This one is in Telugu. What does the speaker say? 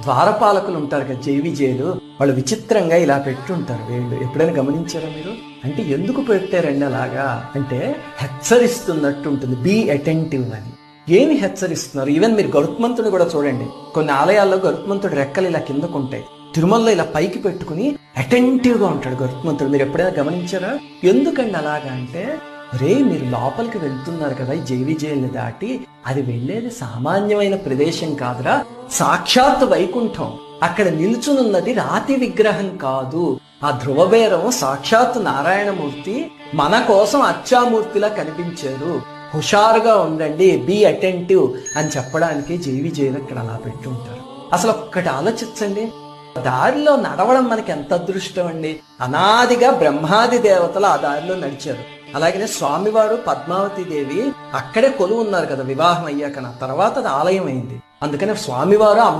ద్వారపాలకులు ఉంటారు కదా, జైలు వాళ్ళు విచిత్రంగా ఇలా పెట్టుంటారు వేళ్ళు. ఎప్పుడైనా గమనించారా మీరు? అంటే ఎందుకు పెట్టారండి అలాగా అంటే హెచ్చరిస్తున్నట్టు ఉంటుంది, బీ అటెంటివ్ అని. ఏమి హెచ్చరిస్తున్నారు? ఈవెన్ మీరు గరుత్మంతుడు కూడా చూడండి, కొన్ని ఆలయాల్లో గరుత్మంతుడు రెక్కలు ఇలా కిందకు ఉంటాయి, తిరుమలలో ఇలా పైకి పెట్టుకుని అటెంటివ్ గా ఉంటాడు గరుత్మంతుడు. మీరు ఎప్పుడైనా గమనించారా? ఎందుకండి అలాగా అంటే, రే మీరు లోపలికి వెళ్తున్నారు కదా ఈ జైలుని దాటి, అది వెళ్ళేది సామాన్యమైన ప్రదేశం కాదురా, సాక్షాత్ వైకుంఠం. అక్కడ నిల్చునున్నది రాతి విగ్రహం కాదు, ఆ ధ్రువబేరం సాక్షాత్ నారాయణమూర్తి మన కోసం అచ్చామూర్తిలా కనిపించారు, హుషారుగా ఉండండి, బీ అటెంటివ్ అని చెప్పడానికి జైలు అక్కడ అలా పెట్టుంటారు. అసలు ఒక్కటి ఆలోచించండి, దారిలో నడవడం మనకి ఎంత అదృష్టం అండి. అనాదిగా బ్రహ్మాది దేవతలు ఆ దారిలో నడిచారు. అలాగనే స్వామివారు పద్మావతి దేవి అక్కడే కొలువు ఉన్నారు కదా వివాహం అయ్యాక, తర్వాత అది ఆలయం అయింది. అందుకనే స్వామివారు అమ్మ